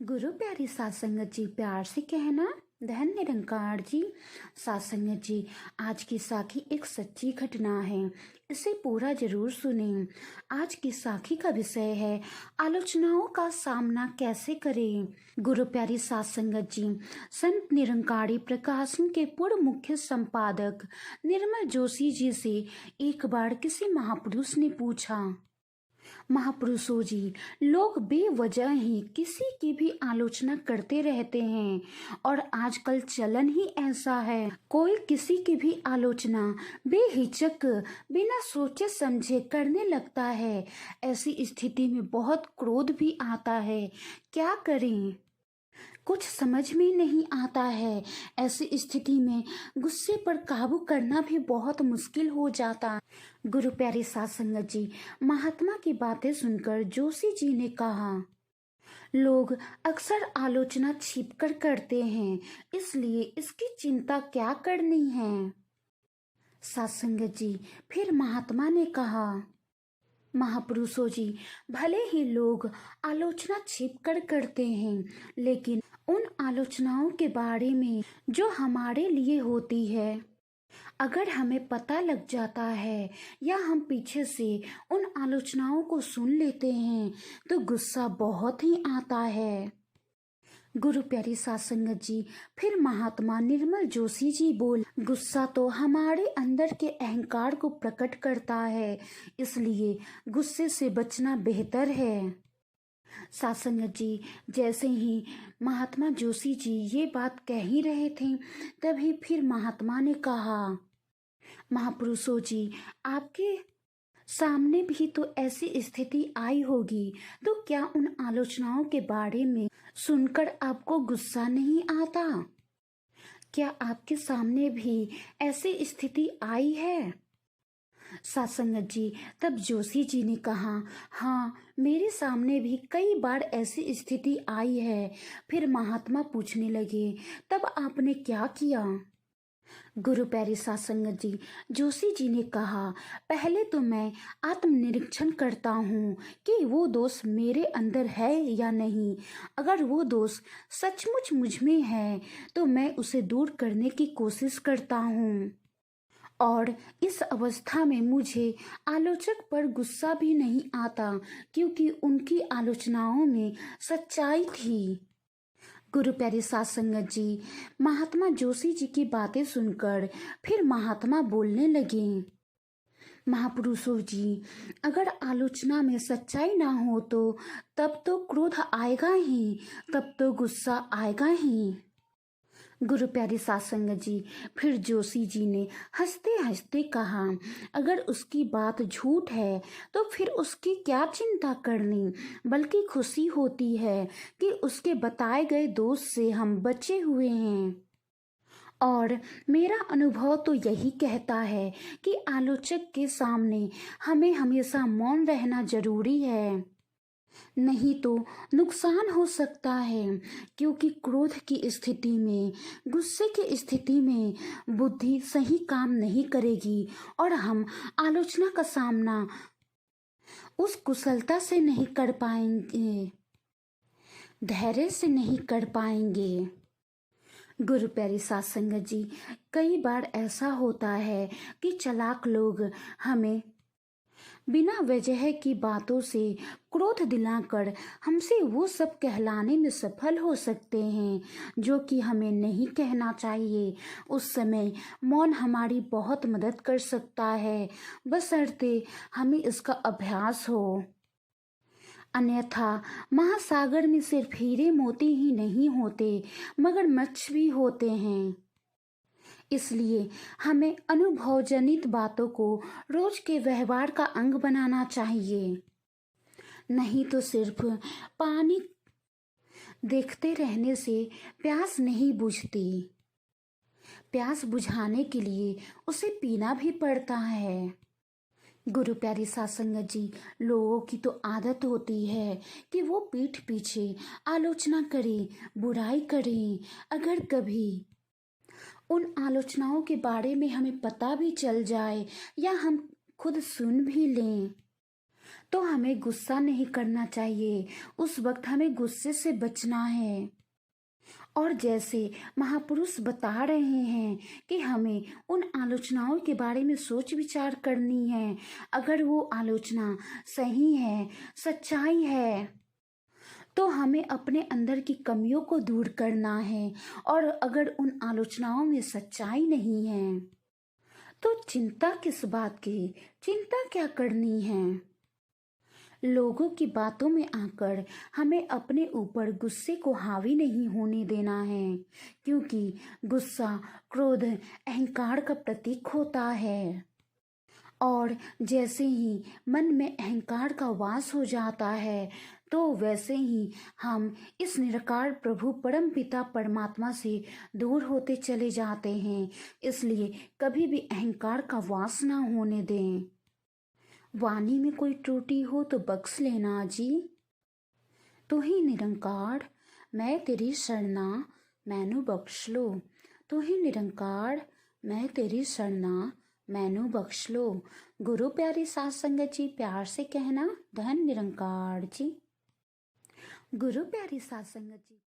गुरु प्यारी सात संगत जी, प्यार से कहना। धन निरंकार जी। सात संगत जी, आज की साखी एक सच्ची घटना है, इसे पूरा जरूर सुनें। आज की साखी का विषय है आलोचनाओं का सामना कैसे करें। गुरु प्यारी सात संगत जी, संत निरंकारी प्रकाशन के पूर्व मुख्य संपादक निर्मल जोशी जी से एक बार किसी महापुरुष ने पूछा, महापुरुषों जी, लोग बेवजह ही किसी की भी आलोचना करते रहते हैं और आजकल चलन ही ऐसा है। कोई किसी की भी आलोचना बेहिचक बिना सोचे समझे करने लगता है। ऐसी स्थिति में बहुत क्रोध भी आता है। क्या करें, कुछ समझ में नहीं आता है। ऐसी स्थिति में गुस्से पर काबू करना भी बहुत मुश्किल हो जाता है। गुरु प्यारे सात संगत जी, महात्मा की बातें सुनकर जोशी जी ने कहा, लोग अक्सर आलोचना छिपकर करते हैं, इसलिए इसकी चिंता क्या करनी है। सात संगत जी, फिर महात्मा ने कहा, महापुरुषों जी, भले ही लोग आलोचना छिपकर करते हैं, लेकिन उन आलोचनाओं के बारे में जो हमारे लिए होती है, अगर हमें पता लग जाता है या हम पीछे से उन आलोचनाओं को सुन लेते हैं तो गुस्सा बहुत ही आता है। गुरु प्यारी सात संगत जी, फिर महात्मा निर्मल जोशी जी बोल, गुस्सा तो हमारे अंदर के अहंकार को प्रकट करता है, इसलिए गुस्से से बचना बेहतर है। सात संगत जी, जैसे ही महात्मा जोशी जी ये बात कह ही रहे थे, तभी फिर महात्मा ने कहा, महापुरुषों जी, आपके सामने भी तो ऐसी स्थिति आई होगी, तो क्या उन आलोचनाओं के बारे में सुनकर आपको गुस्सा नहीं आता? क्या आपके सामने भी ऐसी स्थिति आई है? सात संगत जी, तब जोशी जी ने कहा, हाँ, मेरे सामने भी कई बार ऐसी स्थिति आई है। फिर महात्मा पूछने लगे, तब आपने क्या किया? गुरु प्यारी सात संगत जी, जोशी जी ने कहा, पहले तो मैं आत्मनिरीक्षण करता हूँ कि वो दोष मेरे अंदर है या नहीं। अगर वो दोष सचमुच मुझ में है तो मैं उसे दूर करने की कोशिश करता हूँ, और इस अवस्था में मुझे आलोचक पर गुस्सा भी नहीं आता, क्योंकि उनकी आलोचनाओं में सच्चाई थी। गुरु प्यारी सात संगत जी, महात्मा जोशी जी की बातें सुनकर फिर महात्मा बोलने लगे, महापुरुषों जी, अगर आलोचना में सच्चाई ना हो तो तब तो क्रोध आएगा ही, तब तो गुस्सा आएगा ही। गुरु प्यारी सात संगत जी, फिर जोशी जी ने हंसते हंसते कहा, अगर उसकी बात झूठ है तो फिर उसकी क्या चिंता करनी, बल्कि खुशी होती है कि उसके बताए गए दोष से हम बचे हुए हैं। और मेरा अनुभव तो यही कहता है कि आलोचक के सामने हमें हमेशा मौन रहना जरूरी है, नहीं तो नुकसान हो सकता है, क्योंकि क्रोध की स्थिति में, गुस्से की स्थिति में बुद्धि सही काम नहीं करेगी और हम आलोचना का सामना उस कुशलता से नहीं कर पाएंगे, धैर्य से नहीं कर पाएंगे। गुरु प्यारी सात संगत जी, कई बार ऐसा होता है कि चालाक लोग हमें बिना वजह की बातों से क्रोध दिलाकर हमसे वो सब कहलाने में सफल हो सकते हैं जो कि हमें नहीं कहना चाहिए। उस समय मौन हमारी बहुत मदद कर सकता है, बशर्ते हमें इसका अभ्यास हो। अन्यथा महासागर में सिर्फ हीरे मोती ही नहीं होते, मगरमच्छ भी होते हैं। इसलिए हमें अनुभवजनित बातों को रोज के व्यवहार का अंग बनाना चाहिए, नहीं तो सिर्फ पानी देखते रहने से प्यास नहीं बुझती। प्यास बुझाने के लिए उसे पीना भी पड़ता है। गुरु प्यारी सात संगत जी, लोगों की तो आदत होती है कि वो पीठ पीछे आलोचना करें, बुराई करें। अगर कभी उन आलोचनाओं के बारे में हमें पता भी चल जाए या हम खुद सुन भी लें, तो हमें गुस्सा नहीं करना चाहिए, उस वक्त हमें गुस्से से बचना है। और जैसे महापुरुष बता रहे हैं कि हमें उन आलोचनाओं के बारे में सोच विचार करनी है। अगर वो आलोचना सही है, सच्चाई है, तो हमें अपने अंदर की कमियों को दूर करना है। और अगर उन आलोचनाओं में सच्चाई नहीं है, तो चिंता किस बात की, चिंता क्या करनी है। लोगों की बातों में आकर हमें अपने ऊपर गुस्से को हावी नहीं होने देना है, क्योंकि गुस्सा, क्रोध अहंकार का प्रतीक होता है। और जैसे ही मन में अहंकार का वास हो जाता है, तो वैसे ही हम इस निराकार प्रभु परम पिता परमात्मा से दूर होते चले जाते हैं। इसलिए कभी भी अहंकार का वास ना होने दें। वाणी में कोई त्रुटि हो तो बख्श लेना जी। तू ही निरंकार, मैं तेरी शरणा, मैनू बख्श लो। तू ही निरंकार, मैं तेरी शरणा, मैनू बख्श लो। गुरु प्यारी सात संगत जी, प्यार से कहना, धन निरंकार जी। गुरु प्यारी सात संगत जी।